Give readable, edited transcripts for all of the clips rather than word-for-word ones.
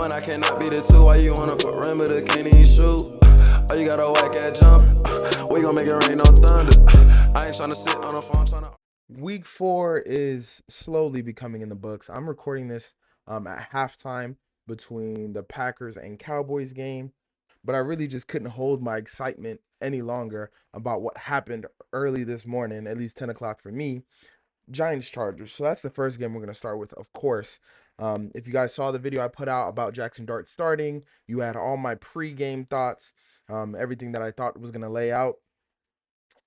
one, I cannot be the two. Why you on a perimeter, can't even shoot? Oh, you got a whack at jump. We gon' make it rain on thunder. I ain't tryna sit on the phone, tryna. Week 4 is slowly becoming in the books. I'm recording this at halftime between the Packers and Cowboys game, but I really just couldn't hold my excitement any longer about what happened early this morning, at least 10 o'clock for me. Giants Chargers. So that's the first game we're going to start with, of course. If you guys saw the video I put out about Jaxson Dart starting, you had all my pre-game thoughts, everything that I thought was going to lay out.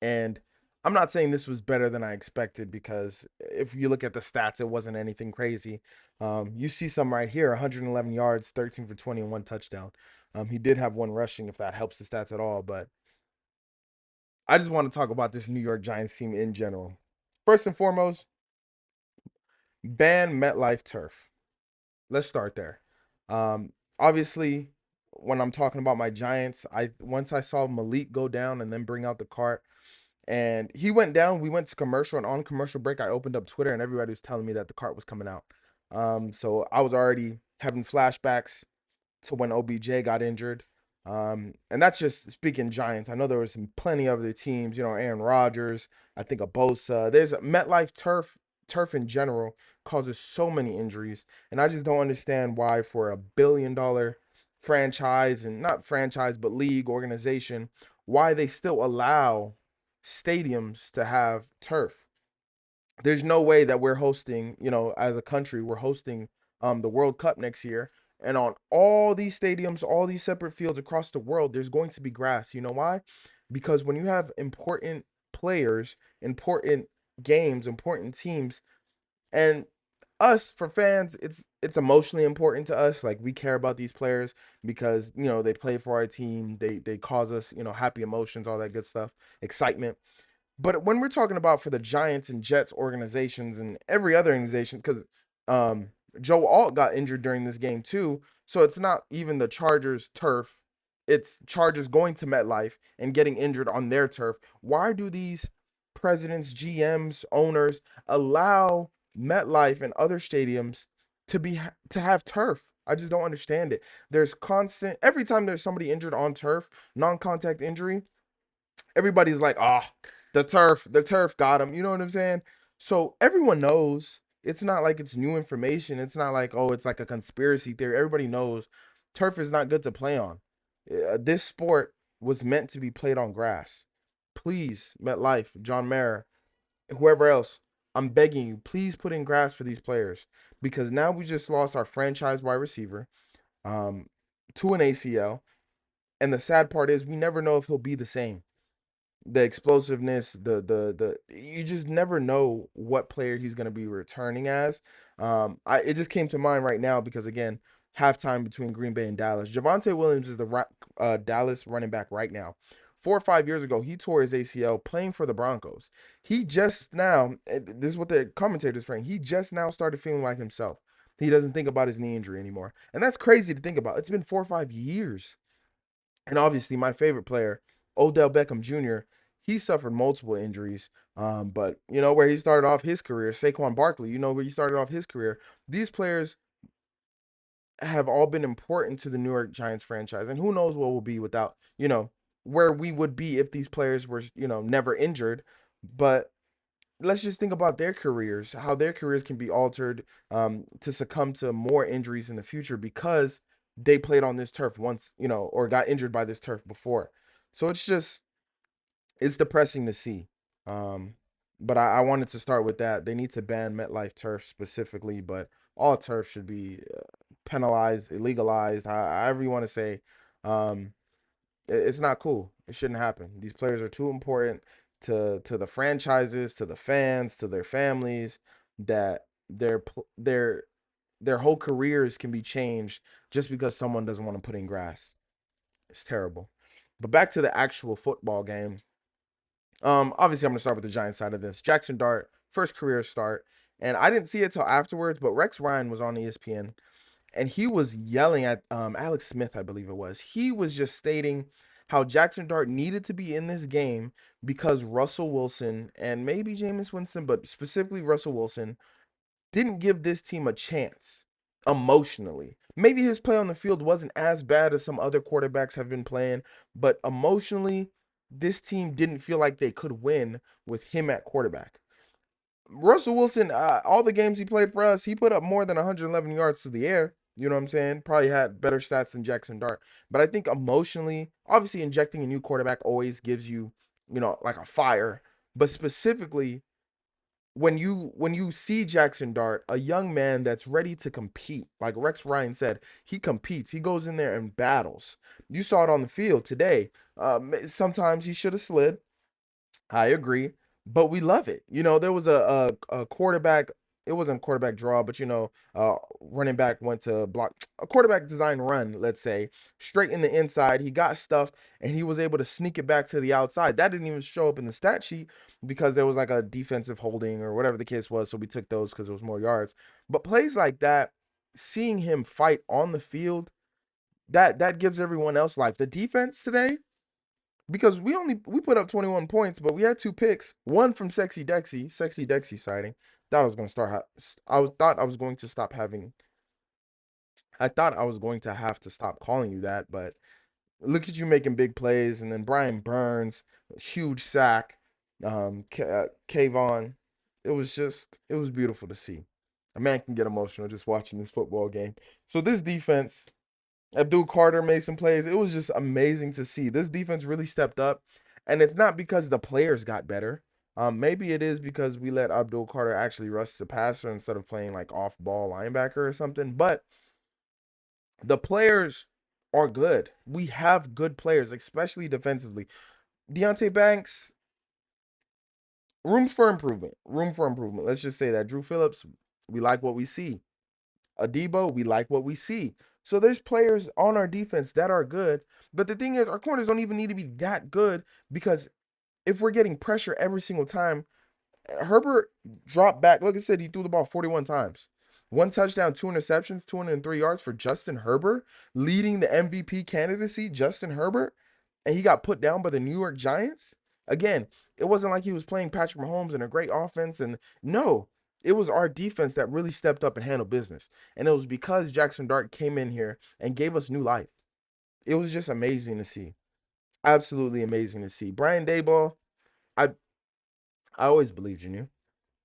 And I'm not saying this was better than I expected, because if you look at the stats, it wasn't anything crazy. You see some right here: 111 yards, 13 for 20, and 1 touchdown. He did have 1 rushing, if that helps the stats at all. But I just want to talk about this New York Giants team in general. First and foremost, ban MetLife turf. Let's start there. Obviously, when I'm talking about my Giants, once I saw Malik go down and then bring out the cart, and he went down, we went to commercial, and on commercial break, I opened up Twitter, and everybody was telling me that the cart was coming out. So I was already having flashbacks to when OBJ got injured. And that's just speaking Giants. I know there was plenty of other teams, Aaron Rodgers, I think of Bosa. There's a MetLife turf in general causes so many injuries. And I just don't understand why, for $1 billion franchise, and not franchise, but league organization, why they still allow stadiums to have turf. There's no way that we're hosting, as a country, we're hosting the World Cup next year. And on all these stadiums, all these separate fields across the world, there's going to be grass. You know why? Because when you have important players, important games, important teams, and us, for fans, it's emotionally important to us. Like, we care about these players because they play for our team. They cause us happy emotions, all that good stuff, excitement. But when we're talking about for the Giants and Jets organizations and every other organization, because Joe Alt got injured during this game too, so it's not even the Chargers turf, it's Chargers going to MetLife and getting injured on their turf. Why do these presidents, GMs, owners allow MetLife and other stadiums to have turf? I just don't understand it. There's constant, every time there's somebody injured on turf, non-contact injury, everybody's like, oh, the turf got him. You know what I'm saying? So everyone knows. It's not like it's new information. It's not like, oh, it's like a conspiracy theory. Everybody knows turf is not good to play on. This sport was meant to be played on grass. Please, MetLife, John Mayer, whoever else, I'm begging you, please put in grass for these players, because now we just lost our franchise wide receiver um, to an ACL. And the sad part is we never know if he'll be the same. The explosiveness, the you just never know what player he's going to be returning as. It just came to mind right now because, again, halftime between Green Bay and Dallas. Javonte Williams is the Dallas running back right now. 4 or 5 years ago, he tore his ACL playing for the Broncos. He just now, this is what the commentators saying, he just now started feeling like himself. He doesn't think about his knee injury anymore, and that's crazy to think about. It's been 4 or 5 years. And obviously, my favorite player, Odell Beckham Jr., he suffered multiple injuries. But where he started off his career, Saquon Barkley, where he started off his career. These players have all been important to the New York Giants franchise. And who knows what will be without, where we would be if these players were, never injured. But let's just think about their careers, how their careers can be altered to succumb to more injuries in the future because they played on this turf once, or got injured by this turf before. So it's depressing to see. Um, but I wanted to start with that. They need to ban MetLife turf specifically, but all turf should be penalized, illegalized, however you want to say. Um, it's not cool. It shouldn't happen. These players are too important to the franchises, to the fans, to their families, that their whole careers can be changed just because someone doesn't want to put in grass. It's terrible. But back to the actual football game. Obviously, I'm gonna start with the Giants side of this. Jaxson Dart, first career start, and I didn't see it till afterwards. But Rex Ryan was on ESPN, and he was yelling at Alex Smith, I believe it was. He was just stating how Jaxson Dart needed to be in this game because Russell Wilson and maybe Jameis Winston, but specifically Russell Wilson, didn't give this team a chance. emotionally. Maybe his play on the field wasn't as bad as some other quarterbacks have been playing, but emotionally, this team didn't feel like they could win with him at quarterback. Russell Wilson, all the games he played for us, he put up more than 111 yards through the air. You know what I'm saying? Probably had better stats than Jackson Dart. But I think emotionally, obviously injecting a new quarterback always gives you, like a fire. But specifically, when you see Jackson Dart, a young man that's ready to compete, like Rex Ryan said, he competes. He goes in there and battles. You saw it on the field today. Sometimes he should have slid. I agree, but we love it. There was a quarterback. It wasn't a quarterback draw, but running back went to block a quarterback design run. Let's say straight in the inside, he got stuffed and he was able to sneak it back to the outside. That didn't even show up in the stat sheet because there was like a defensive holding or whatever the case was. So we took those because it was more yards. But plays like that, seeing him fight on the field, that gives everyone else life. The defense today, because we put up 21 points, but we had 2 picks. One from Sexy Dexy sighting. Thought I was going to start. Thought I was going to stop having. I thought I was going to have to stop calling you that, but look at you making big plays, and then Brian Burns, huge sack. Kayvon, it was beautiful to see. A man can get emotional just watching this football game. So this defense, Abdul Carter made some plays. It was just amazing to see. This defense really stepped up, and it's not because the players got better. Maybe it is because we let Abdul Carter actually rush the passer instead of playing like off-ball linebacker or something. But the players are good. We have good players, especially defensively. Deontay Banks, room for improvement. Room for improvement. Let's just say that. Drew Phillips, we like what we see. Adebo, we like what we see. So there's players on our defense that are good. But the thing is, our corners don't even need to be that good because if we're getting pressure every single time, Herbert dropped back. Like I said, he threw the ball 41 times. 1 touchdown, 2 interceptions, 203 yards for Justin Herbert, leading the MVP candidacy, Justin Herbert. And he got put down by the New York Giants. Again, it wasn't like he was playing Patrick Mahomes in a great offense. And no, it was our defense that really stepped up and handled business. And it was because Jackson Dart came in here and gave us new life. It was just amazing to see. Absolutely amazing to see. Brian Daboll, I I always believed in you.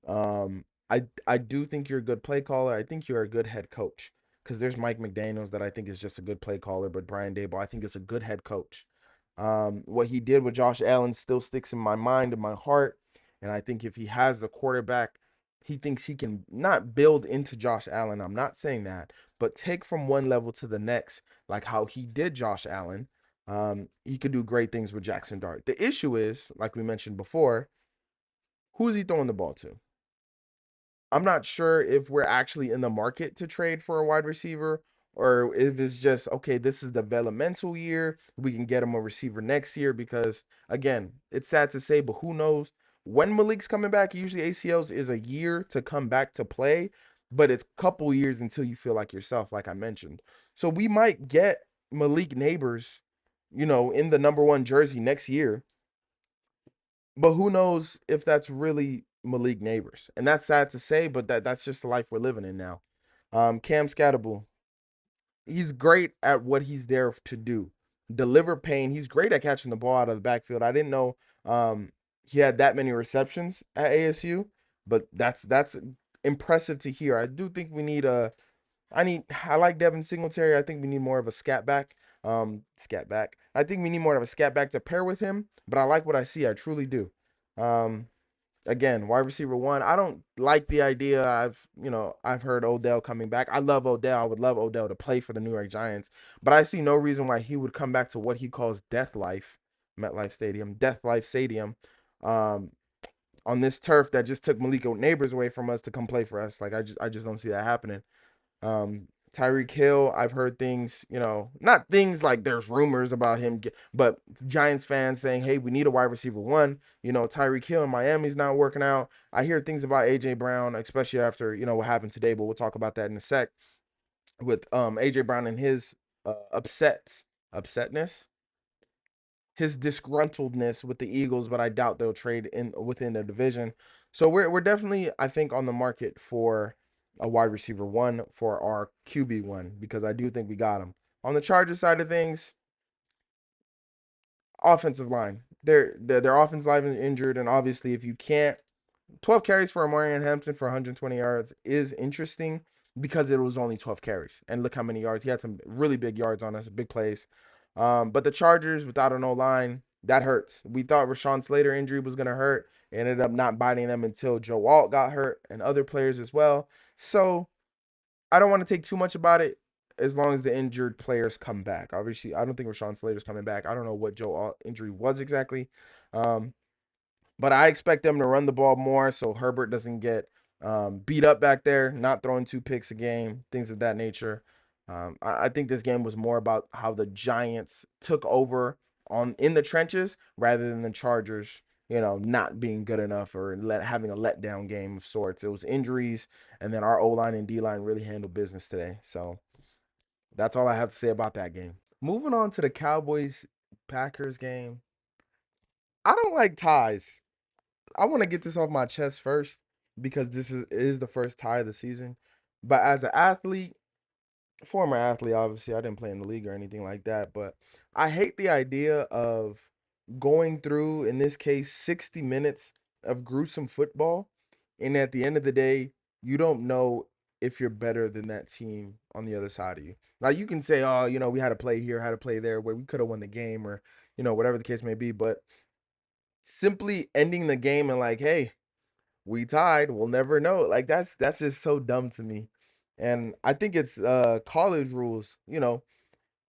I do think you're a good play caller. I think you're a good head coach. Because there's Mike McDaniels that I think is just a good play caller, but Brian Daboll I think is a good head coach. What he did with Josh Allen still sticks in my mind and my heart. And I think if he has the quarterback, he thinks he can not build into Josh Allen. I'm not saying that, but take from one level to the next, like how he did Josh Allen. He could do great things with Jackson Dart. The issue is, like we mentioned before, who is he throwing the ball to? I'm not sure if we're actually in the market to trade for a wide receiver or if it's just, okay, this is developmental year. We can get him a receiver next year because, again, it's sad to say, but who knows when Malik's coming back? Usually ACLs is a year to come back to play, but it's a couple years until you feel like yourself, like I mentioned. So we might get Malik Neighbors, in the number 1 jersey next year, but who knows if that's really Malik Neighbors. And that's sad to say, but that's just the life we're living in now. Cam Scatterbull, he's great at what he's there to do. Deliver pain. He's great at catching the ball out of the backfield. I didn't know he had that many receptions at ASU, but that's impressive to hear. I do think we need I like Devin Singletary. I think we need more of a scat back. Scat back. I think we need more of a scat back to pair with him, but I like what I see. I truly do. Um, Again, wide receiver 1. I don't like the idea. I've heard Odell coming back. I love Odell. I would love Odell to play for the New York Giants, but I see no reason why he would come back to what he calls Death Life, MetLife Stadium, Death Life Stadium, um, on this turf that just took Malik Neighbors away from us to come play for us. Like I just don't see that happening. Tyreek Hill, I've heard things, not things like there's rumors about him, but Giants fans saying, hey, we need a wide receiver 1. Tyreek Hill in Miami's not working out. I hear things about AJ Brown, especially after, what happened today, but we'll talk about that in a sec with AJ Brown and his upsetness, his disgruntledness with the Eagles, but I doubt they'll trade in within the division. So we're definitely, I think, on the market for a wide receiver one for our QB one because I do think we got him. On the Chargers side of things, offensive line. Their offensive line is injured, and obviously, if you can't, 12 carries for Amarian Hampton for 120 yards is interesting because it was only 12 carries, and look how many yards he had. Some really big yards on us, big plays. But the Chargers without an O line, that hurts. We thought Rashawn Slater injury was gonna hurt. It ended up not biting them until Joe Alt got hurt and other players as well. So I don't want to take too much about it as long as the injured players come back. Obviously, I don't think Rashawn Slater's coming back. I don't know what Joe Alt injury was exactly. Um, but I expect them to run the ball more so Herbert doesn't get beat up back there, not throwing 2 picks a game, things of that nature. I think this game was more about how the Giants took over on in the trenches rather than the Chargers, not being good enough or having a letdown game of sorts. It was injuries, and then our O line and D line really handled business today. So that's all I have to say about that game. Moving on to the Cowboys Packers game. I don't like ties. I want to get this off my chest first because this is the first tie of the season. But as an athlete, former athlete, obviously, I didn't play in the league or anything like that. But I hate the idea of going through, in this case, 60 minutes of gruesome football. And at the end of the day, you don't know if you're better than that team on the other side of you. Now, you can say, oh, we had to play here, had to play there, where we could have won the game or, whatever the case may be. But simply ending the game and like, hey, we tied, we'll never know. Like that's just so dumb to me. And I think it's college rules,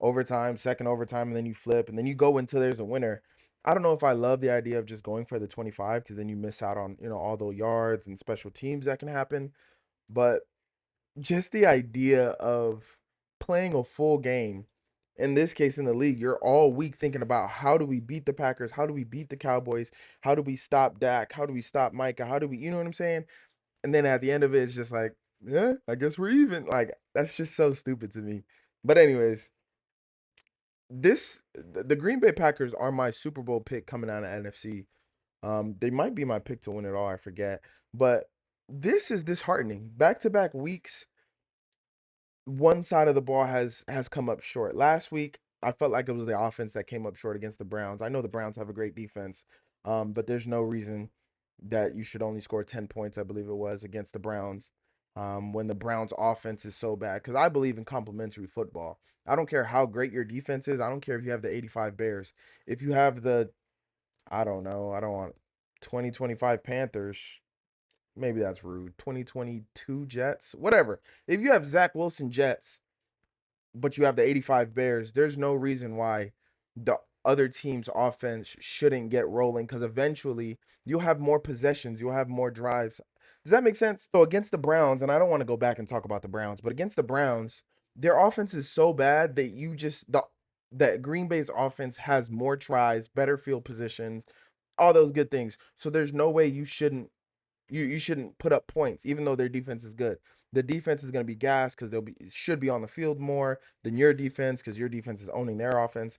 overtime, second overtime, and then you flip, and then you go until there's a winner. I don't know if I love the idea of just going for the 25 because then you miss out on, all those yards and special teams that can happen. But just the idea of playing a full game, in this case in the league, you're all week thinking about how do we beat the Packers? How do we beat the Cowboys? How do we stop Dak? How do we stop Micah? How do we, you know what I'm saying? And then at the end of it, it's just like, yeah, I guess we're even. Like, that's just so stupid to me. But anyways, the Green Bay Packers are my Super Bowl pick coming out of NFC. They might be my pick to win it all, I forget. But this is disheartening. Back-to-back weeks, one side of the ball has come up short. Last week, I felt like it was the offense that came up short against the Browns. I know the Browns have a great defense, but there's no reason that you should only score 10 points, I believe it was, against the Browns, when the Browns offense is so bad. Because I believe in complementary football. I don't care how great your defense is. I don't care if you have the 85 Bears. If you have the, I don't know, I don't want 2025 Panthers. Maybe that's rude. 2022 Jets, whatever. If you have Zach Wilson Jets, but you have the 85 Bears, there's no reason why the other team's offense shouldn't get rolling because eventually you'll have more possessions, you'll have more drives. Does that make sense? So against the Browns, and I don't want to go back and talk about the Browns, but against the Browns, their offense is so bad that that Green Bay's offense has more tries, better field positions, all those good things. So there's no way you shouldn't put up points, even though their defense is good. The defense is going to be gassed because they'll be should be on the field more than your defense because your defense is owning their offense.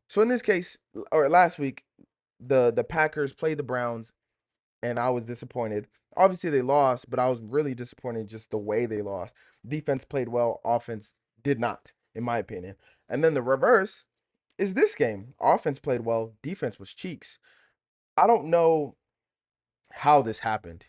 So in this case, or last week, the Packers played the Browns, and I was disappointed. Obviously, they lost, but I was really disappointed just the way they lost. Defense played well, offense did not, in my opinion. And then the reverse is this game. Offense played well, defense was cheeks. I don't know how this happened.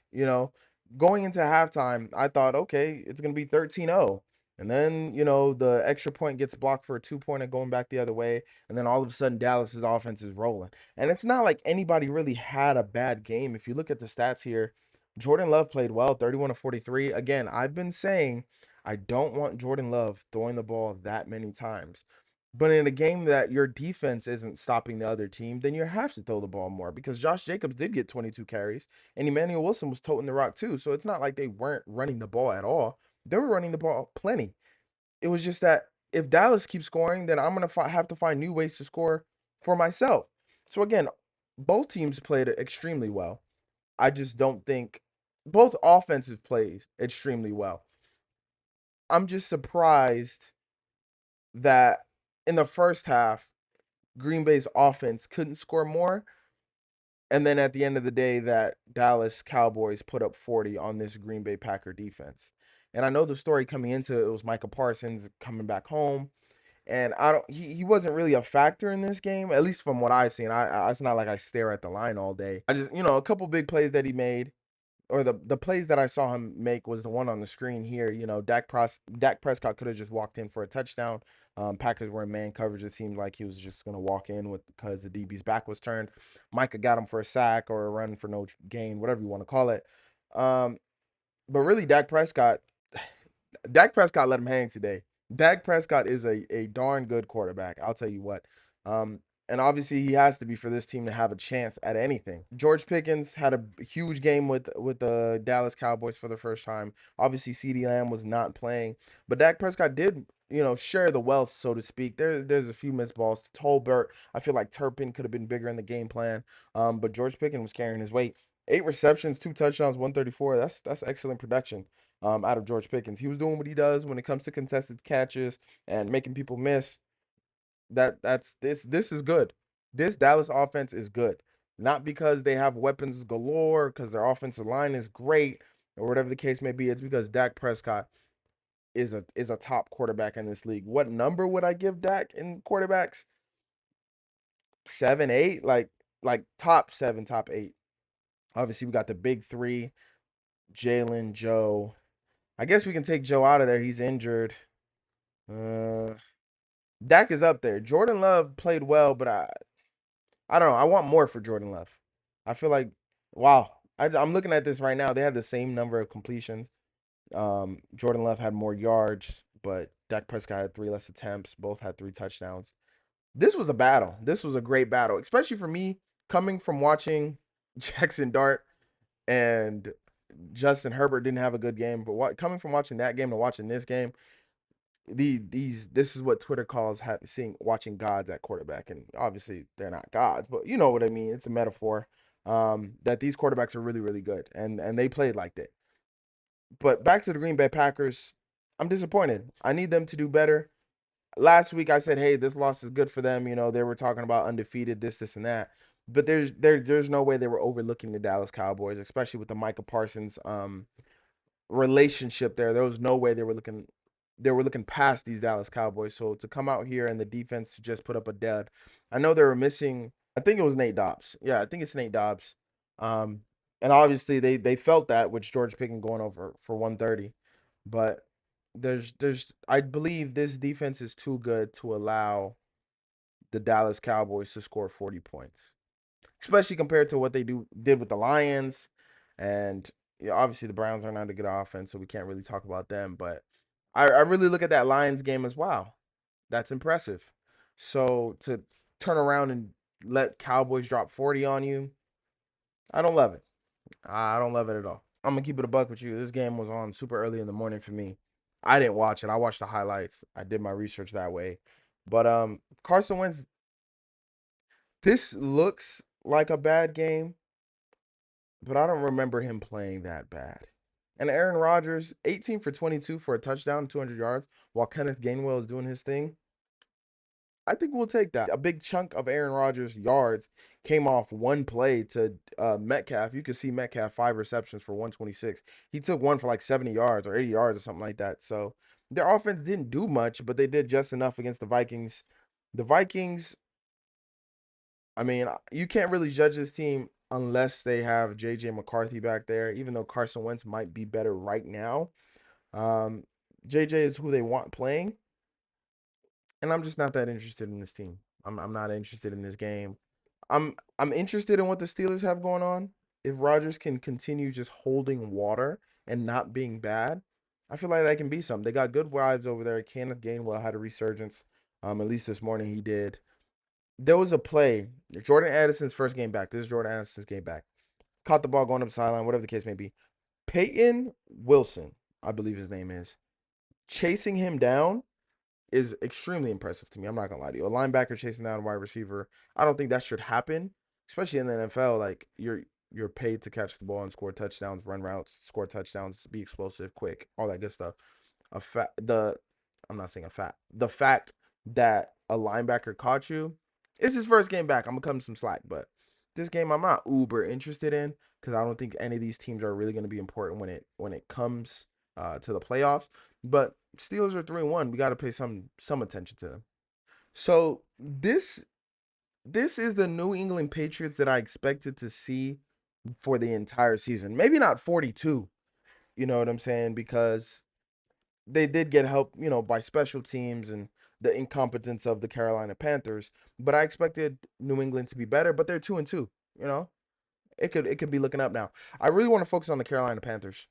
Going into halftime, I thought, okay, it's going to be 13-0. And then, the extra point gets blocked for a 2-pointer going back the other way. And then all of a sudden, Dallas's offense is rolling. And it's not like anybody really had a bad game. If you look at the stats here, Jordan Love played well, 31 of 43. Again, I've been saying I don't want Jordan Love throwing the ball that many times. But in a game that your defense isn't stopping the other team, then you have to throw the ball more because Josh Jacobs did get 22 carries and Emmanuel Wilson was toting the rock too. So it's not like they weren't running the ball at all. They were running the ball plenty. It was just that if Dallas keeps scoring, then I'm going to have to find new ways to score for myself. So again, both teams played extremely well. I just don't think both offensive plays extremely well. I'm just surprised that in the first half, Green Bay's offense couldn't score more. And then at the end of the day, that Dallas Cowboys put up 40 on this Green Bay Packer defense. And I know the story coming into it was Micah Parsons coming back home. And I don't he wasn't really a factor in this game, at least from what I've seen. It's not like I stare at the line all day. I just, a couple big plays that he made, or the plays that I saw him make was the one on the screen here. Dak Prescott could have just walked in for a touchdown. Packers were in man coverage. It seemed like he was just going to walk in with because the DB's back was turned. Micah got him for a sack or a run for no gain, whatever you want to call it. But really, Dak Prescott let him hang today. Dak Prescott is a darn good quarterback. I'll tell you what. And obviously he has to be for this team to have a chance at anything. George Pickens had a huge game with the Dallas Cowboys for the first time. Obviously CeeDee Lamb was not playing, but Dak Prescott did, share the wealth, so to speak. There's a few missed balls. Tolbert, I feel like Turpin could have been bigger in the game plan. But George Pickens was carrying his weight. 8 receptions, 2 touchdowns, 134. That's excellent production out of George Pickens. He was doing what he does when it comes to contested catches and making people miss. This is good. This Dallas offense is good. Not because they have weapons galore, because their offensive line is great, or whatever the case may be. It's because Dak Prescott is a top quarterback in this league. What number would I give Dak in quarterbacks? 7, 8, like top 7, top 8. Obviously, we got the big three: Jalen, Joe. I guess we can take Joe out of there. He's injured. Dak is up there. Jordan Love played well, but I don't know. I want more for Jordan Love. I feel like, wow. I'm looking at this right now. They had the same number of completions. Jordan Love had more yards, but Dak Prescott had 3 less attempts. Both had 3 touchdowns. This was a battle. This was a great battle, especially for me coming from watching Jaxson Dart and Justin Herbert didn't have a good game, but coming from watching that game to watching this game, this is what Twitter calls watching gods at quarterback, and obviously they're not gods, but you know what I mean. It's a metaphor. That these quarterbacks are really really good, and they played like that. But back to the Green Bay Packers, I'm disappointed. I need them to do better. Last week I said, hey, this loss is good for them. They were talking about undefeated, this and that. But there's no way they were overlooking the Dallas Cowboys, especially with the Micah Parsons relationship there. There was no way they were looking past these Dallas Cowboys. So to come out here and the defense to just put up a dud. I know they were missing, I think it was Nate Dobbs. Yeah, I think it's Nate Dobbs. And obviously they felt that with George Pickens going over for 130. But I believe this defense is too good to allow the Dallas Cowboys to score 40 points, especially compared to what they did with the Lions. And obviously the Browns are not a good offense, so we can't really talk about them. But I really look at that Lions game as wow. That's impressive. So to turn around and let Cowboys drop 40 on you, I don't love it. I don't love it at all. I'm gonna keep it a buck with you. This game was on super early in the morning for me. I didn't watch it. I watched the highlights. I did my research that way. But Carson Wentz, this looks like a bad game, but I don't remember him playing that bad. And Aaron Rodgers, 18 for 22 for a touchdown, 200 yards, while Kenneth Gainwell is doing his thing. I think we'll take that. A big chunk of Aaron Rodgers' yards came off one play to Metcalf. You can see Metcalf 5 receptions for 126. He took one for like 70 yards or 80 yards or something like that. So their offense didn't do much, but they did just enough against the Vikings. The Vikings, I mean, you can't really judge this team unless they have J.J. McCarthy back there, even though Carson Wentz might be better right now. J.J. is who they want playing. And I'm just not that interested in this team. I'm not interested in this game. I'm interested in what the Steelers have going on. If Rodgers can continue just holding water and not being bad, I feel like that can be something. They got good vibes over there. Kenneth Gainwell had a resurgence. At least this morning he did. There was a play. Jordan Addison's first game back. This is Jordan Addison's game back. Caught the ball going up the sideline, whatever the case may be. Peyton Wilson, I believe his name is, chasing him down is extremely impressive to me. I'm not gonna lie to you. A linebacker chasing down a wide receiver, I don't think that should happen, especially in the NFL. Like you're paid to catch the ball and score touchdowns, run routes, score touchdowns, be explosive, quick, all that good stuff. I'm not saying a fact. The fact that a linebacker caught you, it's his first game back. I'm gonna cut him some slack, but this game I'm not uber interested in because I don't think any of these teams are really going to be important when it comes to the playoffs. But Steelers are 3-1. We got to pay some attention to them. So this is the New England Patriots that I expected to see for the entire season. Maybe not 42, you know what I'm saying? Because they did get help, by special teams and the incompetence of the Carolina Panthers. But I expected New England to be better, but they're 2-2, you know? It could be looking up now. I really want to focus on the Carolina Panthers.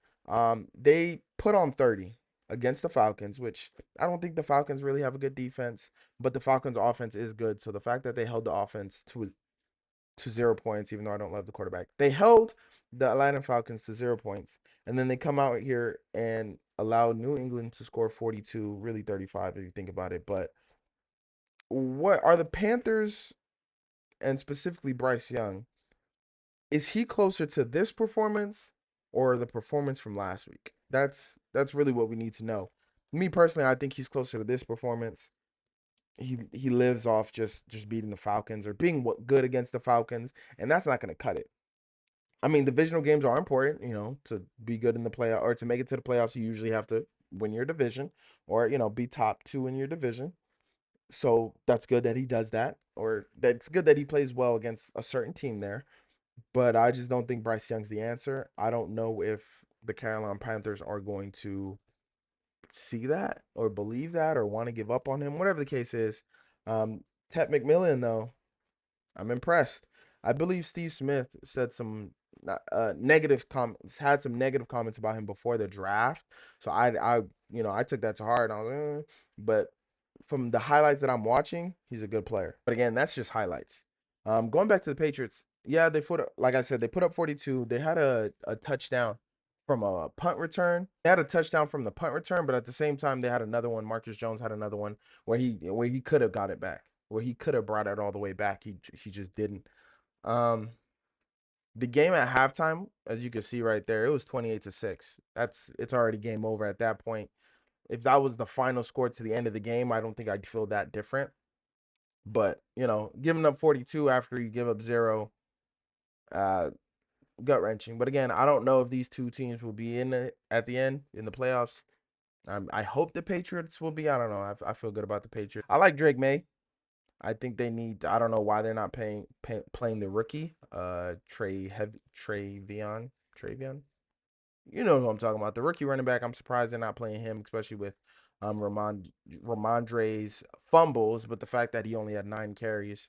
They put on 30 against the Falcons, which I don't think the Falcons really have a good defense, but the Falcons offense is good. So the fact that they held the offense to 0 points, even though I don't love the quarterback, they held the Atlanta Falcons to 0 points, and then they come out here and allow New England to score 42, really 35 if you think about it. But what are the Panthers and specifically Bryce Young? Is he closer to this performance or the performance from last week? That's really what we need to know. Me personally, I think he's closer to this performance. He lives off just beating the Falcons or being good against the Falcons, and that's not going to cut it. I mean, divisional games are important, to be good in the playoff or to make it to the playoffs. You usually have to win your division or be top 2 in your division. So that's good that he does that, or that's good that he plays well against a certain team there. But I just don't think Bryce Young's the answer. I don't know if the Carolina Panthers are going to see that or believe that or want to give up on him. Whatever the case is, Ted McMillan, though, I'm impressed. I believe Steve Smith said some negative comments, had some negative comments about him before the draft. So I took that to heart. I was, but from the highlights that I'm watching, he's a good player. But again, that's just highlights. Going back to the Patriots, yeah, like I said, they put up 42. They had a touchdown from a punt return. They had a touchdown from the punt return, but at the same time, they had another one. Marcus Jones had another one where he could have got it back, where he could have brought it all the way back. He just didn't. Um, the game at halftime, as you can see right there, it was 28-6. It's already game over at that point. If that was the final score to the end of the game, I don't think I'd feel that different. But, giving up 42 after you give up 0, gut wrenching. But again, I don't know if these two teams will be in it at the end in the playoffs. I hope the Patriots will be. I don't know. I feel good about the Patriots. I like Drake May. I think they need. I don't know why they're not playing the rookie, Travion. You know who I'm talking about. The rookie running back. I'm surprised they're not playing him, especially with Ramondre's fumbles. But the fact that he only had 9 carries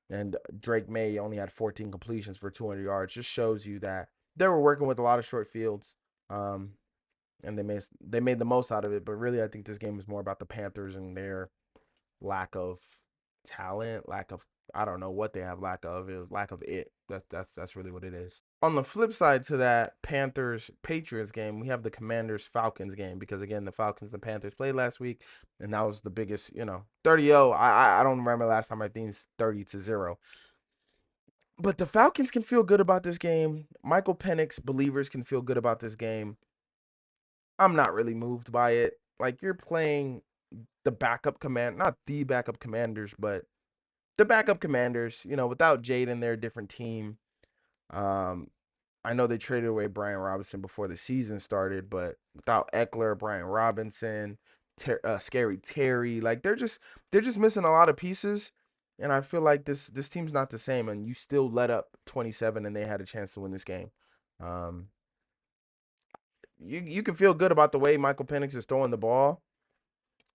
and Drake May only had 14 completions for 200 yards just shows you that they were working with a lot of short fields. And they made the most out of it. But really, I think this game is more about the Panthers and their lack of talent, lack of, I don't know what they have lack of. It was lack of it. That's really what it is. On the flip side to that Panthers Patriots game, we have the Commanders Falcons game, because again, the Falcons and Panthers played last week, and that was the biggest, 30-0. I don't remember last time I think it's 30-0. But the Falcons can feel good about this game. Michael Penix believers can feel good about this game. I'm not really moved by it. Like, you're playing the backup not the backup Commanders, but the backup Commanders, without Jaden, they're a different team. I know they traded away Brian Robinson before the season started, but without Eckler, Brian Robinson, Scary Terry, like they're just missing a lot of pieces. And I feel like this team's not the same, and you still let up 27, and they had a chance to win this game. You can feel good about the way Michael Penix is throwing the ball.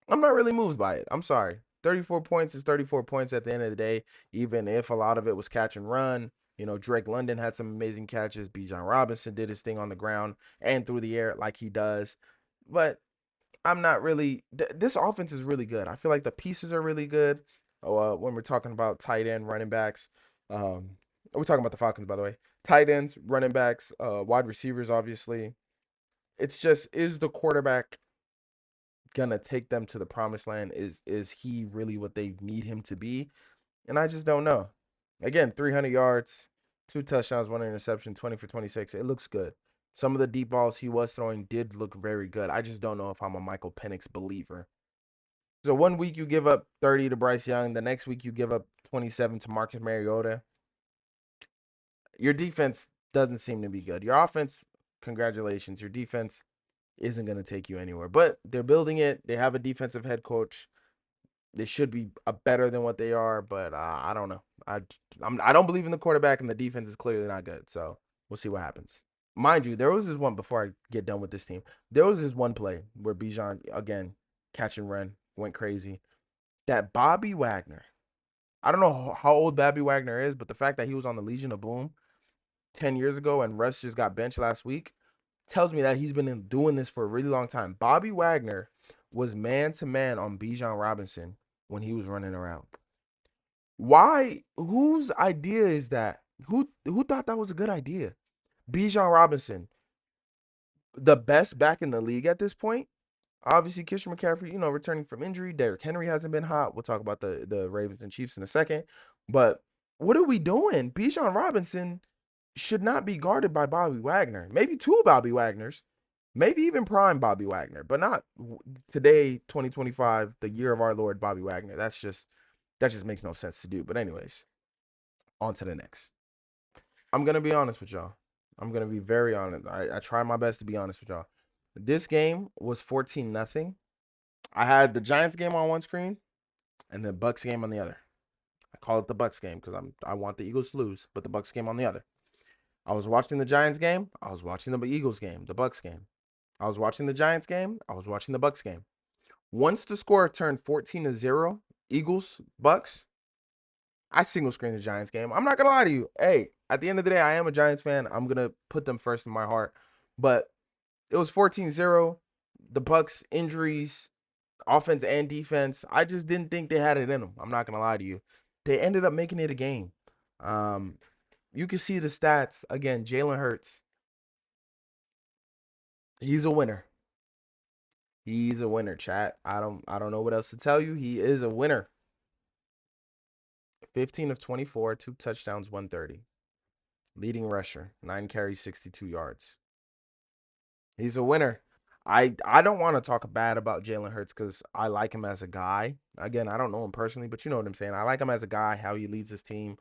I'm not really moved by it. I'm sorry. 34 points is 34 points at the end of the day, even if a lot of it was catch and run. Drake London had some amazing catches. Bijan Robinson did his thing on the ground and through the air like he does. But I'm not really this offense is really good. I feel like the pieces are really good. When we're talking about tight end, running backs, we're talking about the Falcons, by the way. Tight ends, running backs, wide receivers, obviously. It's just, is the quarterback gonna take them to the promised land? Is he really what they need him to be? And I just don't know. Again, 300 yards, 2 touchdowns, 1 interception, 20 for 26. It looks good. Some of the deep balls he was throwing did look very good. I just don't know if I'm a Michael Penix believer. So one week you give up 30 to Bryce Young. The next week you give up 27 to Marcus Mariota. your defense doesn't seem to be good. Your offense, congratulations. Your defense isn't going to take you anywhere. But they're building it. They have a defensive head coach. They should be better than what they are, but I don't know. I don't believe in the quarterback, and the defense is clearly not good. So we'll see what happens. Mind you, there was this one before I get done with this team. There was this one play where Bijan, again, catch and run, went crazy. That Bobby Wagner, I don't know how old Bobby Wagner is, but the fact that he was on the Legion of Boom 10 years ago and Russ just got benched last week tells me that he's been doing this for a really long time. Bobby Wagner was man-to-man on Bijan Robinson when he was running around. Why? Whose idea is that? Who thought that was a good idea? Bijan Robinson, the best back in the league at this point. Obviously, Christian McCaffrey, returning from injury. Derrick Henry hasn't been hot. We'll talk about the Ravens and Chiefs in a second. But what are we doing? Bijan Robinson should not be guarded by Bobby Wagner. Maybe two Bobby Wagners. Maybe even prime Bobby Wagner. But not today, 2025, the year of our Lord, Bobby Wagner. That just makes no sense to do. But anyways, on to the next. I'm going to be honest with y'all. I'm going to be very honest. I try my best to be honest with y'all. This game was 14-0. I had the Giants game on one screen and the Bucs game on the other. I call it the Bucs game because I want the Eagles to lose, but the Bucs game on the other. I was watching the Giants game. I was watching the Eagles game, the Bucs game. I was watching the Giants game. I was watching the Bucs game. Once the score turned 14-0, Eagles, Bucs, I single screen the Giants game. I'm not going to lie to you. Hey, at the end of the day, I am a Giants fan. I'm going to put them first in my heart. But it was 14-0. The Bucs injuries, offense and defense. I just didn't think they had it in them. I'm not going to lie to you. They ended up making it a game. You can see the stats. Again, Jalen Hurts. He's a winner. He's a winner, chat. I don't know what else to tell you. He is a winner. 15 of 24, 2 touchdowns, 130. Leading rusher, 9 carries, 62 yards. He's a winner. I don't want to talk bad about Jalen Hurts because I like him as a guy. Again, I don't know him personally, but you know what I'm saying. I like him as a guy, how he leads his team,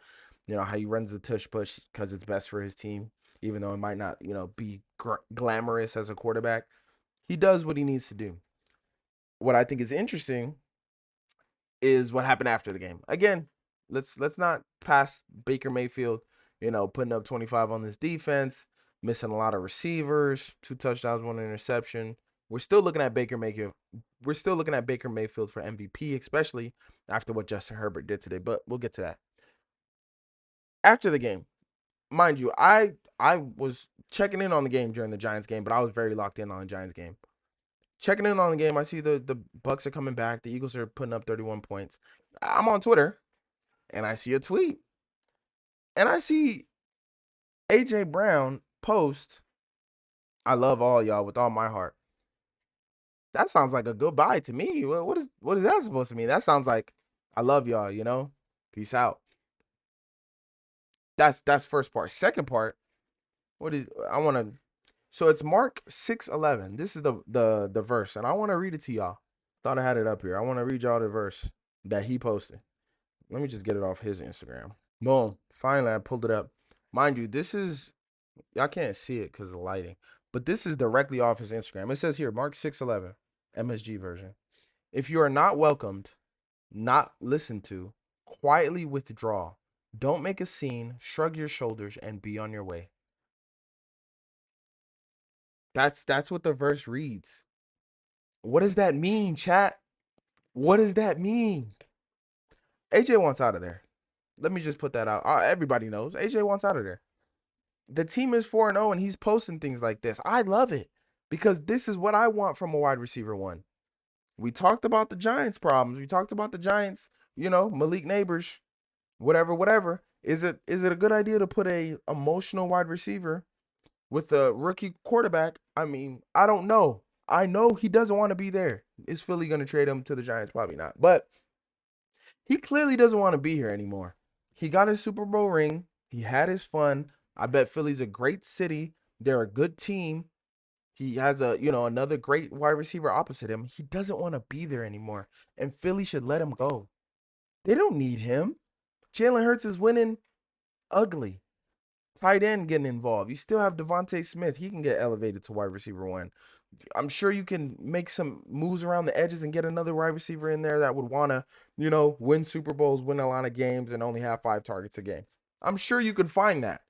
how he runs the tush push because it's best for his team, even though it might not, be glamorous as a quarterback. He does what he needs to do. What I think is interesting is what happened after the game. Again, let's not pass Baker Mayfield, putting up 25 on this defense, missing a lot of receivers, 2 touchdowns, 1 interception. We're still looking at Baker Mayfield. We're still looking at Baker Mayfield for MVP, especially after what Justin Herbert did today. But we'll get to that. After the game, mind you, I was checking in on the game during the Giants game, but I was very locked in on the Giants game. Checking in on the game, I see the Bucs are coming back. The Eagles are putting up 31 points. I'm on Twitter, and I see a tweet. And I see A.J. Brown post, "I love all y'all with all my heart." That sounds like a goodbye to me. What is that supposed to mean? That sounds like, I love y'all, peace out. That's first part. Second part, so it's Mark 6:11. This is the verse, and I want to read it to y'all. Thought I had it up here. I want to read y'all the verse that he posted. Let me just get it off his Instagram. Boom. Finally, I pulled it up. Mind you, y'all can't see it because of the lighting, but this is directly off his Instagram. It says here, Mark 6:11, MSG version. "If you are not welcomed, not listened to, quietly withdraw. Don't make a scene, shrug your shoulders, and be on your way." That's what the verse reads. What does that mean, chat? What does that mean? AJ wants out of there. Let me just put that out. Everybody knows AJ wants out of there. The team is 4-0 and he's posting things like this. I love it because this is what I want from a wide receiver one. We talked about the Giants' problems. We talked about the Giants, Malik Neighbors, whatever. Is it a good idea to put a emotional wide receiver with a rookie quarterback? I mean, I don't know. I know he doesn't want to be there. Is Philly going to trade him to the Giants? Probably not. But he clearly doesn't want to be here anymore. He got his Super Bowl ring. He had his fun. I bet Philly's a great city. They're a good team. He has another great wide receiver opposite him. He doesn't want to be there anymore. And Philly should let him go. They don't need him. Jalen Hurts is winning ugly. Tight end getting involved. You still have Devontae Smith. He can get elevated to wide receiver one. I'm sure you can make some moves around the edges and get another wide receiver in there that would want to, win Super Bowls, win a lot of games, and only have 5 targets a game. I'm sure you could find that.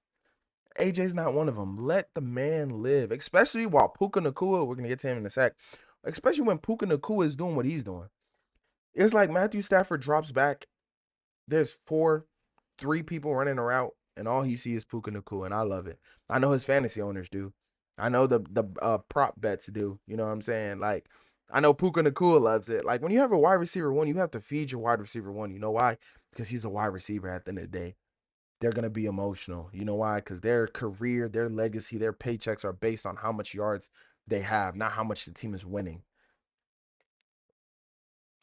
AJ's not one of them. Let the man live, especially while Puka Nacua, we're going to get to him in a sec, especially when Puka Nacua is doing what he's doing. It's like Matthew Stafford drops back. There's 3 people running a route, and all he sees is Puka Nacua, and I love it. I know his fantasy owners do. I know the prop bets do. You know what I'm saying? Like, I know Puka Nacua loves it. Like, when you have a wide receiver one, you have to feed your wide receiver one. You know why? Because he's a wide receiver at the end of the day. They're going to be emotional. You know why? Because their career, their legacy, their paychecks are based on how much yards they have, not how much the team is winning.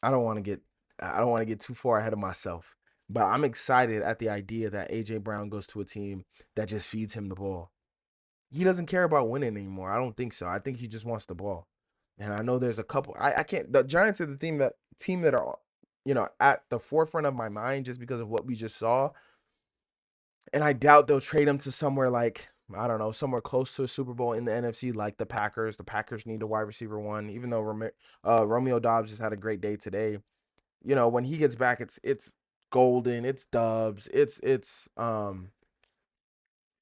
I don't want to get too far ahead of myself, but I'm excited at the idea that AJ Brown goes to a team that just feeds him the ball. He doesn't care about winning anymore. I don't think so. I think he just wants the ball. And I know there's a couple. I can't. The Giants are the team that are, at the forefront of my mind just because of what we just saw. And I doubt they'll trade him to somewhere like, I don't know, somewhere close to a Super Bowl in the NFC, like the Packers. The Packers need a wide receiver one, even though Romeo Dobbs just had a great day today. When he gets back, it's golden, it's Dubs, it's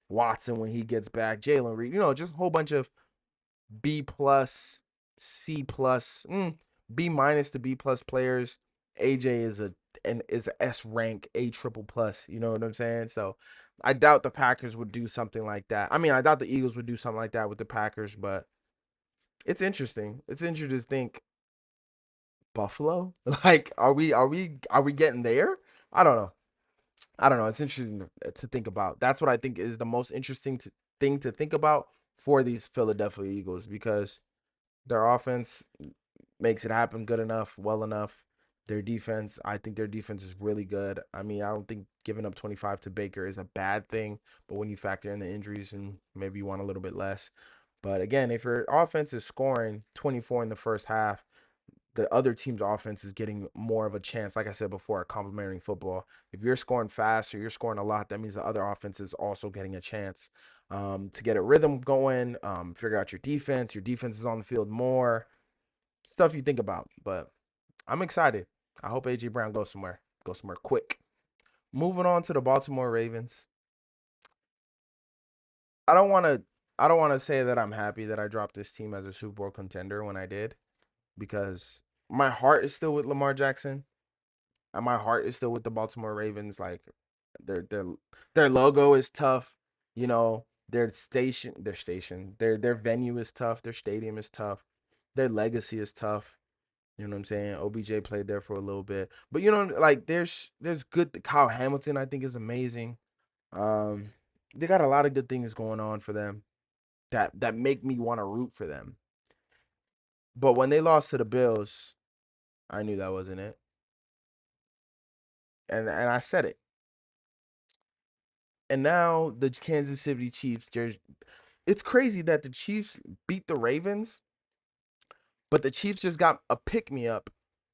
Watson when he gets back, Jalen Reed, just a whole bunch of B plus, C plus, B minus to B plus players. AJ is a S rank, A triple plus. You know what I'm saying? So I doubt the Packers would do something like that. I mean, I doubt the Eagles would do something like that with the Packers, but it's interesting. It's interesting to think Buffalo. Like, are we getting there? I don't know. I don't know. It's interesting to think about. That's what I think is the most interesting thing to think about for these Philadelphia Eagles, because their offense makes it happen good enough, well enough. Their defense, I think their defense is really good. I mean, I don't think giving up 25 to Baker is a bad thing, but when you factor in the injuries and maybe you want a little bit less. But again, if your offense is scoring 24 in the first half, the other team's offense is getting more of a chance. Like I said before, complementary football. If you're scoring fast or you're scoring a lot, that means the other offense is also getting a chance to get a rhythm going, figure out your defense. Your defense is on the field more. Stuff you think about. But I'm excited. I hope A.J. Brown goes somewhere. Go somewhere quick. Moving on to the Baltimore Ravens. I don't want to I don't want to say that I'm happy that I dropped this team as a Super Bowl contender when I did, because my heart is still with Lamar Jackson, and my heart is still with the Baltimore Ravens. Like, their their their logo is tough, their venue is tough, their stadium is tough, their legacy is tough. You know what I'm saying? OBJ played there for a little bit, but like, there's good. Kyle Hamilton, I think, is amazing. Um, they got a lot of good things going on for them that make me want to root for them. But when they lost to the Bills, I knew that wasn't it, and I said it. And now the Kansas City Chiefs, it's crazy that the Chiefs beat the Ravens, but the Chiefs just got a pick me up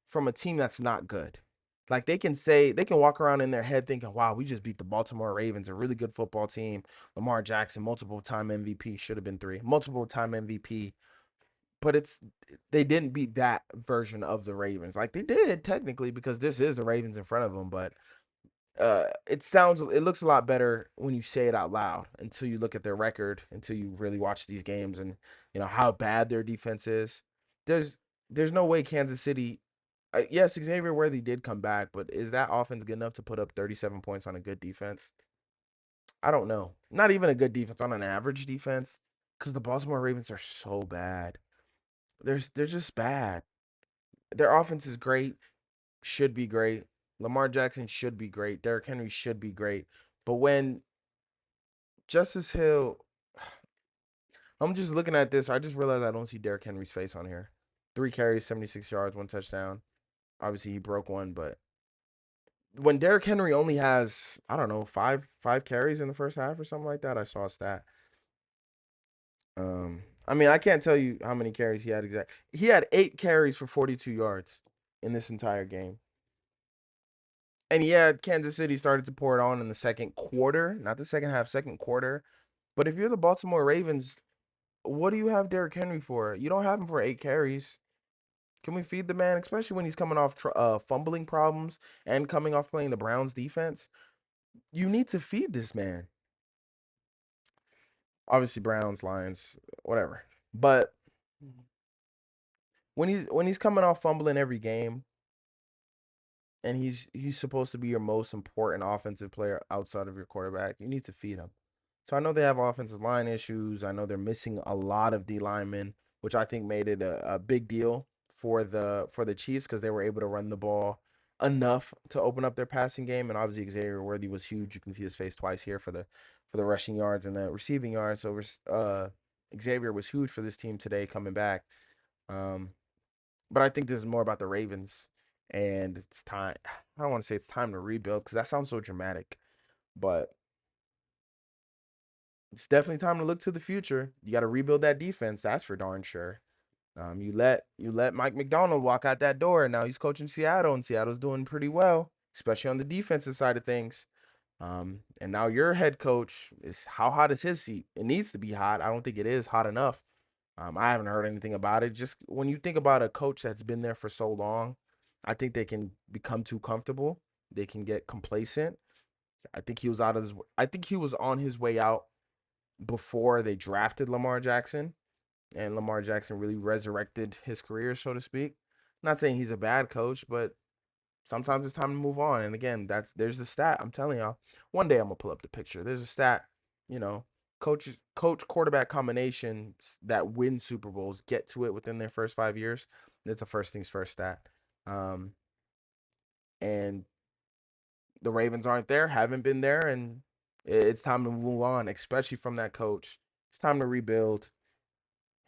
from a team that's not good. Like, they can walk around in their head thinking, wow, we just beat the Baltimore Ravens, a really good football team. Lamar Jackson, multiple time MVP, should have been 3, multiple time MVP. But they didn't beat that version of the Ravens. Like, they did technically, because this is the Ravens in front of them, but it looks a lot better when you say it out loud, until you look at their record, until you really watch these games, and how bad their defense is. There's no way Kansas City. Yes, Xavier Worthy did come back, but is that offense good enough to put up 37 points on a good defense? I don't know. Not even a good defense, on an average defense, because the Baltimore Ravens are so bad. They're just bad. Their offense is great, should be great. Lamar Jackson should be great. Derrick Henry should be great. But when Justice Hill, I'm just looking at this, I just realized I don't see Derrick Henry's face on here. 3 carries, 76 yards, 1 touchdown. Obviously, he broke one, but when Derrick Henry only has, I don't know, five carries in the first half or something like that, I saw a stat. I mean, I can't tell you how many carries he had exact. He had 8 carries for 42 yards in this entire game. And yeah, Kansas City started to pour it on in the second quarter, not the second half, second quarter. But if you're the Baltimore Ravens, what do you have Derrick Henry for? You don't have him for 8 carries. Can we feed the man, especially when he's coming off fumbling problems and coming off playing the Browns defense? You need to feed this man. Obviously, Browns, Lions, whatever. But when he's coming off fumbling every game, and he's supposed to be your most important offensive player outside of your quarterback, you need to feed him. So I know they have offensive line issues. I know they're missing a lot of D linemen, which I think made it a big deal for the Chiefs because they were able to run the ball enough to open up their passing game. And obviously Xavier Worthy was huge. You can see his face twice here for the rushing yards and the receiving yards. So Xavier was huge for this team today coming back. Um, but I think this is more about the Ravens, and it's time. I don't want to say it's time to rebuild because that sounds so dramatic, but it's definitely time to look to the future. You got to rebuild that defense. That's for darn sure. You let Mike McDonald walk out that door, and now he's coaching Seattle, and Seattle's doing pretty well, especially on the defensive side of things. And now your head coach is how hot is his seat? It needs to be hot. I don't think it is hot enough. I haven't heard anything about it. Just when you think about a coach that's been there for so long, I think they can become too comfortable. They can get complacent. I think he was on his way out before they drafted Lamar Jackson, and Lamar Jackson really resurrected his career, so to speak. Not saying he's a bad coach, but sometimes it's time to move on. And again, there's a stat. I'm telling y'all, one day I'm gonna pull up the picture. There's a stat, you know, coach quarterback combinations that win Super Bowls get to it within their first 5 years. It's a first things first stat. Um, and the Ravens aren't there, haven't been there, and it's time to move on, especially from that coach. It's time to rebuild.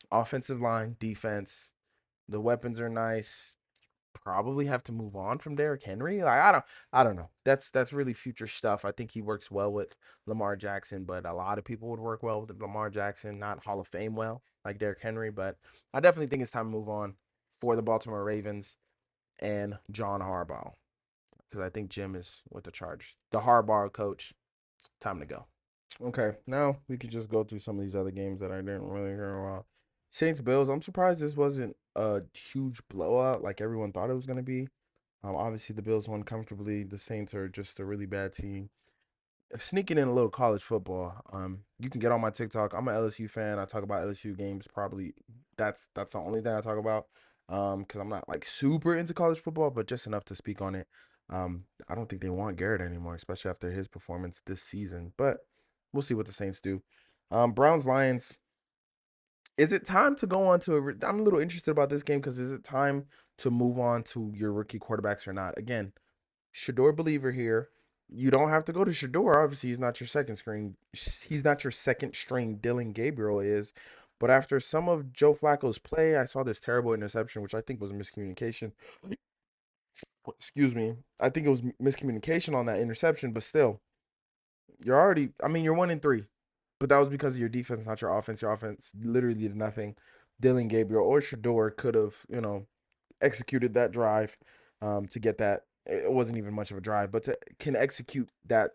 Offensive line, defense. The weapons are nice. Probably have to move on from Derrick Henry. Like I don't know. That's really future stuff. I think he works well with Lamar Jackson, but a lot of people would work well with Lamar Jackson, not Hall of Fame well like Derrick Henry. But I definitely think it's time to move on for the Baltimore Ravens and John Harbaugh because I think Jim is with the Chargers. The Harbaugh coach. Time to go. Okay, now we could just go through some of these other games that I didn't really hear about. Saints Bills. I'm surprised this wasn't a huge blowout like everyone thought it was gonna be. Obviously the Bills won comfortably. The Saints are just a really bad team. Sneaking in a little college football. You can get on my TikTok. I'm an LSU fan. I talk about LSU games. Probably that's the only thing I talk about. Because I'm not like super into college football, but just enough to speak on it. I don't think they want Garrett anymore, especially after his performance this season. But we'll see what the Saints do. Browns Lions. Is it time to go on to I'm a little interested about this game because is it time to move on to your rookie quarterbacks or not? Again, Shador believer here. You don't have to go to Shador. Obviously, he's not your second string. He's not your second string. Dylan Gabriel is. But after some of Joe Flacco's play, I saw this terrible interception, which I think was miscommunication. Excuse me. I think it was miscommunication on that interception, but still, you're already, I mean, you're 1-3. But that was because of your defense, not your offense. Your offense literally did nothing. Dylan Gabriel or Shador could have, executed that drive to get that. It wasn't even much of a drive, but can execute that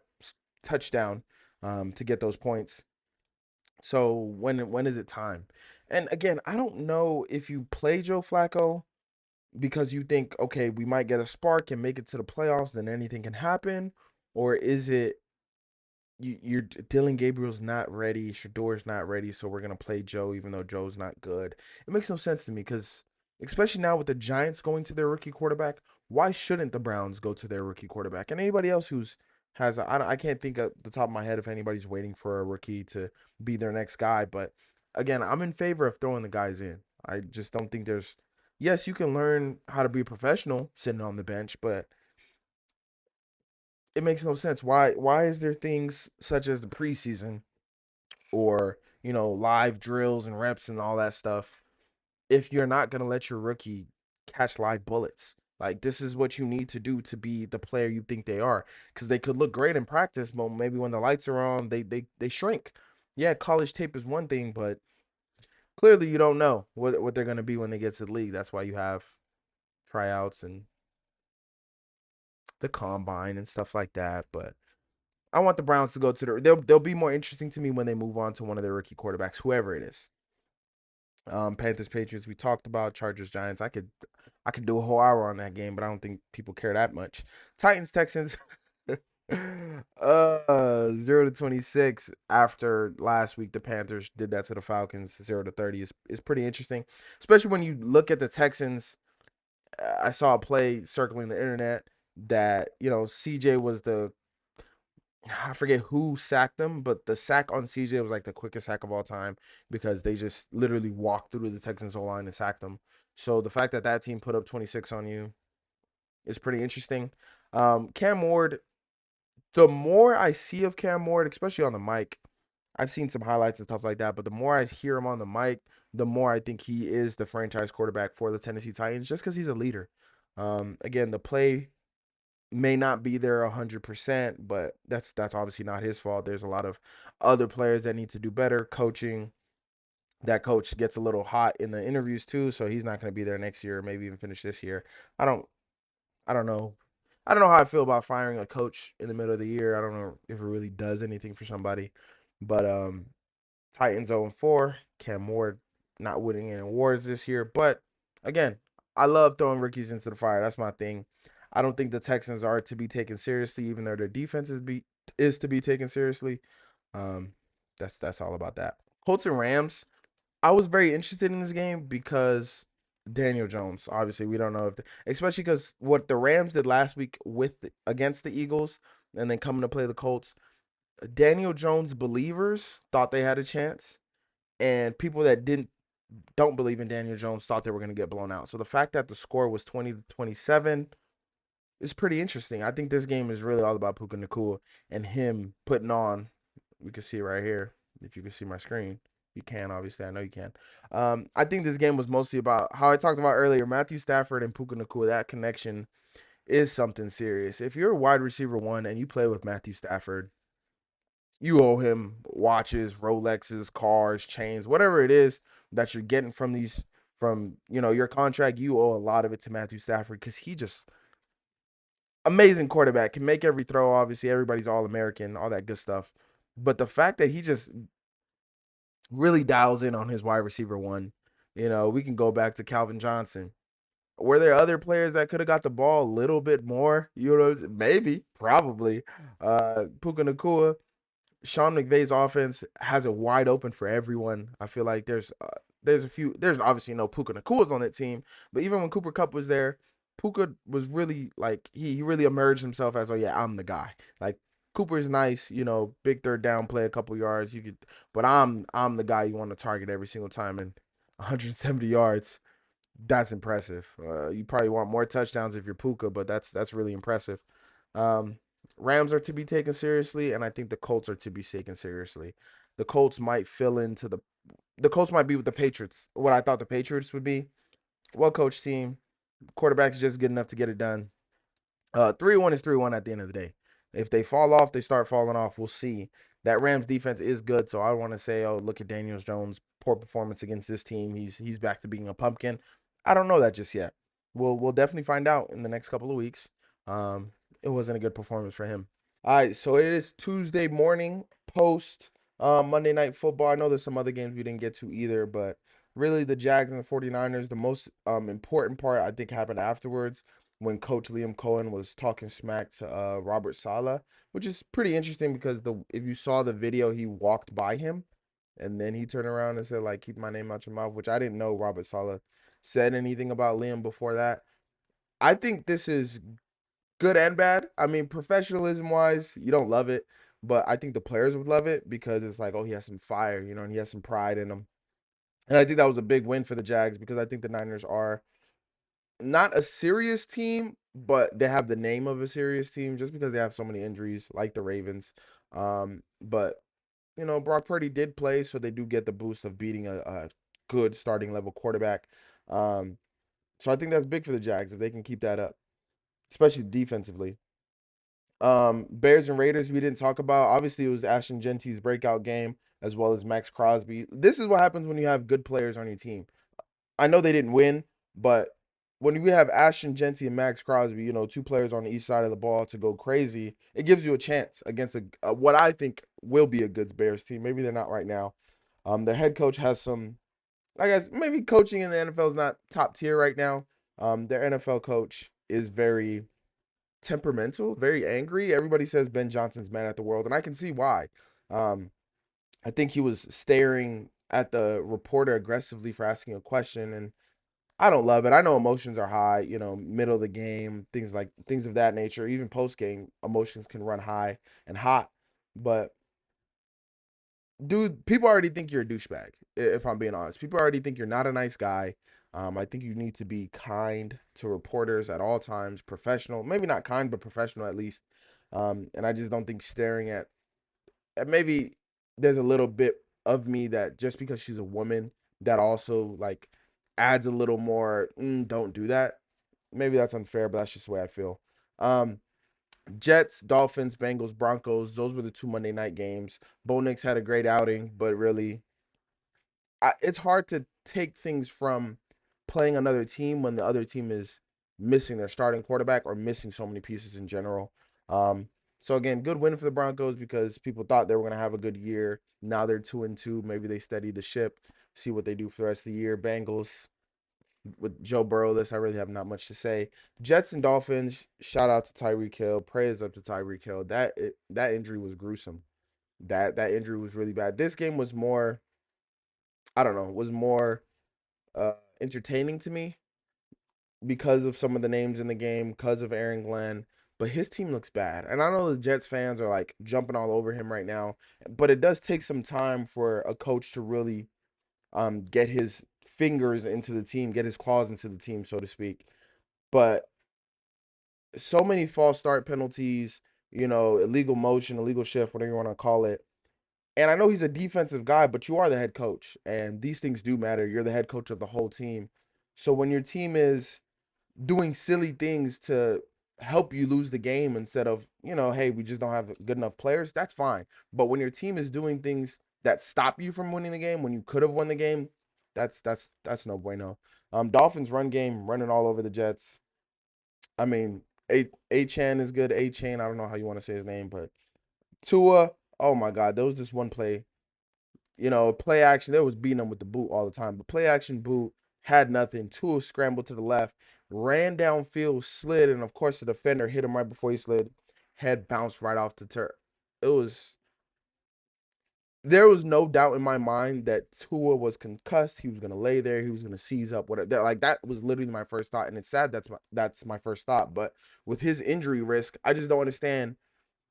touchdown to get those points. So when is it time? And again, I don't know if you play Joe Flacco because you think, okay, we might get a spark and make it to the playoffs, then anything can happen, or is it you're Dylan Gabriel's not ready, Shador's not ready, so we're gonna play Joe even though Joe's not good. It makes no sense to me because especially now with the Giants going to their rookie quarterback, why shouldn't the Browns go to their rookie quarterback? And anybody else who's has I can't think at the top of my head if anybody's waiting for a rookie to be their next guy. But again, I'm in favor of throwing the guys in. I just don't think there's yes, you can learn how to be a professional sitting on the bench, but it makes no sense. Why is there things such as the preseason or, live drills and reps and all that stuff if you're not going to let your rookie catch live bullets? Like this is what you need to do to be the player you think they are cuz they could look great in practice, but maybe when the lights are on, they shrink. Yeah, college tape is one thing, but clearly you don't know what they're going to be when they get to the league. That's why you have tryouts and the combine and stuff like that. But I want the Browns to go to they'll be more interesting to me when they move on to one of their rookie quarterbacks, whoever it is. Panthers Patriots we talked about, Chargers Giants. I could do a whole hour on that game, but I don't think people care that much. Titans Texans 0-26 after last week the Panthers did that to the Falcons. 0-30 is pretty interesting, especially when you look at the Texans. I saw a play circling the internet that, CJ was I forget who sacked them, but the sack on CJ was like the quickest sack of all time because they just literally walked through the Texans' whole line and sacked them. So the fact that that team put up 26 on you is pretty interesting. Cam Ward, the more I see of Cam Ward, especially on the mic, I've seen some highlights and stuff like that, but the more I hear him on the mic, the more I think he is the franchise quarterback for the Tennessee Titans just because he's a leader. Again, the play may not be there 100%, but that's obviously not his fault. There's a lot of other players that need to do better. Coaching, that coach gets a little hot in the interviews too, so he's not going to be there next year, maybe even finish this year. I don't I don't know. I don't know how I feel about firing a coach in the middle of the year. I don't know if it really does anything for somebody. But Titans 0-4. Cam Ward not winning any awards this year. But again, I love throwing rookies into the fire. That's my thing. I don't think the Texans are to be taken seriously, even though their defense is to be taken seriously. Um, that's all about that. Colts and Rams. I was very interested in this game because Daniel Jones. Obviously, we don't know especially because what the Rams did last week against the Eagles, and then coming to play the Colts. Daniel Jones believers thought they had a chance, and people that don't believe in Daniel Jones thought they were going to get blown out. So the fact that the score was 20-27 is pretty interesting. I think this game is really all about Puka Nacua and him putting on. We can see it right here. If you can see my screen, you can. Obviously, I know you can. I think this game was mostly about how I talked about earlier. Matthew Stafford and Puka Nacua. That connection is something serious. If you're a wide receiver one and you play with Matthew Stafford, you owe him watches, Rolexes, cars, chains, whatever it is that you're getting from your contract. You owe a lot of it to Matthew Stafford because he just amazing quarterback, can make every throw. Obviously, everybody's All-American, all that good stuff. But the fact that he just really dials in on his wide receiver one, we can go back to Calvin Johnson. Were there other players that could have got the ball a little bit more? Maybe, probably. Puka Nacua, Sean McVay's offense has it wide open for everyone. I feel like there's obviously no Puka Nacuas on that team, but even when Cooper Kupp was there, Puka was really like he really emerged himself as, oh yeah, I'm the guy. Like Cooper's nice, big third down play a couple yards, but I'm the guy you want to target every single time, and 170 yards. That's impressive. You probably want more touchdowns if you're Puka, but that's really impressive. Um, Rams are to be taken seriously, and I think the Colts are to be taken seriously. The Colts might the Colts might be with the Patriots. What I thought the Patriots would be. Well-coached team. Quarterback's just good enough to get it done. 3-1 is 3-1 at the end of the day. If they fall off, they start falling off. We'll see. That Rams defense is good, so I want to say, oh, look at Daniel Jones' poor performance against this team. He's back to being a pumpkin. I don't know that just yet. We'll definitely find out in the next couple of weeks. It wasn't a good performance for him. All right, so it is Tuesday morning post Monday Night Football. I know there's some other games we didn't get to either, but really the Jags and the 49ers, the most important part I think happened afterwards when Coach Liam Cohen was talking smack to Robert Saleh, which is pretty interesting because if you saw the video, he walked by him and then he turned around and said, like, keep my name out your mouth, which I didn't know Robert Saleh said anything about Liam before that. I think this is good and bad. I mean, professionalism wise, you don't love it, but I think the players would love it because it's like, oh, he has some fire, and he has some pride in him. And I think that was a big win for the Jags because I think the Niners are not a serious team, but they have the name of a serious team just because they have so many injuries, like the Ravens. But Brock Purdy did play, so they do get the boost of beating a good starting level quarterback. So I think that's big for the Jags if they can keep that up, especially defensively. Bears and Raiders, we didn't talk about. Obviously, it was Ashton Gentry's breakout game as well as Max Crosby. This is what happens when you have good players on your team. I know they didn't win, but when we have Ashton Genty and Max Crosby, two players on the east side of the ball to go crazy, it gives you a chance against what I think will be a good Bears team. Maybe they're not right now. Their head coach has some, I guess, maybe coaching in the NFL is not top tier right now. Their NFL coach is very temperamental, very angry. Everybody says Ben Johnson's mad at the world, and I can see why. Um, I think he was staring at the reporter aggressively for asking a question, and I don't love it. I know emotions are high, middle of the game, things of that nature. Even post game, emotions can run high and hot. But dude, people already think you're a douchebag. If I'm being honest, people already think you're not a nice guy. I think you need to be kind to reporters at all times, professional. Maybe not kind, but professional at least. And I just don't think staring at maybe there's a little bit of me that just because she's a woman that also like adds a little more don't do that. Maybe that's unfair, but that's just the way I feel. um Jets, Dolphins, Bengals, Broncos, those were the two Monday night games. Bo Nix had a great outing, but really it's hard to take things from playing another team when the other team is missing their starting quarterback or missing so many pieces in general. Um, so again, good win for the Broncos because people thought they were going to have a good year. Now they're 2-2. Maybe they steady the ship, see what they do for the rest of the year. Bengals with Joe Burrow, I really have not much to say. Jets and Dolphins, shout out to Tyreek Hill. Praise up to Tyreek Hill. That injury was gruesome. That injury was really bad. This game was more, I don't know, was more entertaining to me because of some of the names in the game, because of Aaron Glenn. But his team looks bad. And I know the Jets fans are like jumping all over him right now, but it does take some time for a coach to really get his fingers into the team, get his claws into the team, so to speak. But so many false start penalties, illegal motion, illegal shift, whatever you want to call it. And I know he's a defensive guy, but you are the head coach, and these things do matter. You're the head coach of the whole team. So when your team is doing silly things to help you lose the game instead of, hey, we just don't have good enough players, that's fine. But when your team is doing things that stop you from winning the game when you could have won the game, that's no bueno. Dolphins run game running all over the Jets. I mean, A-Chan is good. A-Chain, I don't know how you want to say his name, but Tua, oh my God, there was this one play, play action. They was beating them with the boot all the time, but play action boot had nothing. Tua scrambled to the left, ran downfield, slid, and of course the defender hit him right before he slid. Head bounced right off the turf. There was no doubt in my mind that Tua was concussed. He was gonna lay there. He was gonna seize up. Whatever. Like that was literally my first thought, and it's sad that's my first thought. But with his injury risk, I just don't understand.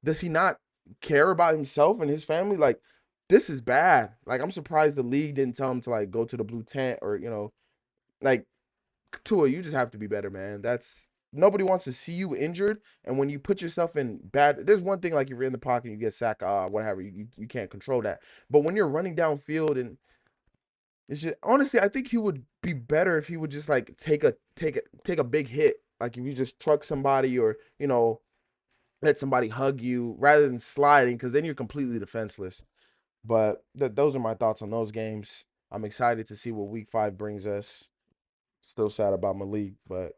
Does he not care about himself and his family? Like, this is bad. Like, I'm surprised the league didn't tell him to like go to the blue tent or like Tua, you just have to be better, man. Nobody wants to see you injured, and when you put yourself in bad, there's one thing like if you're in the pocket and you get sacked, whatever, you can't control that. But when you're running downfield and it's just honestly, I think he would be better if he would just like take a big hit, like if you just truck somebody or let somebody hug you rather than sliding, because then you're completely defenseless. But those are my thoughts on those games. I'm excited to see what Week 5 brings us. Still sad about Malik, but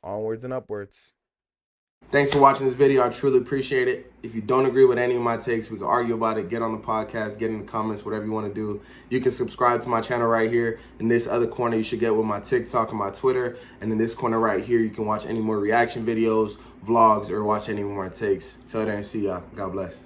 onwards and upwards. Thanks for watching this video. I truly appreciate it. If you don't agree with any of my takes, we can argue about it. Get on the podcast, get in the comments, whatever you want to do. You can subscribe to my channel right here. In this other corner, you should get with my TikTok and my Twitter. And in this corner right here, you can watch any more reaction videos, vlogs, or watch any more takes. Till then, see y'all. God bless.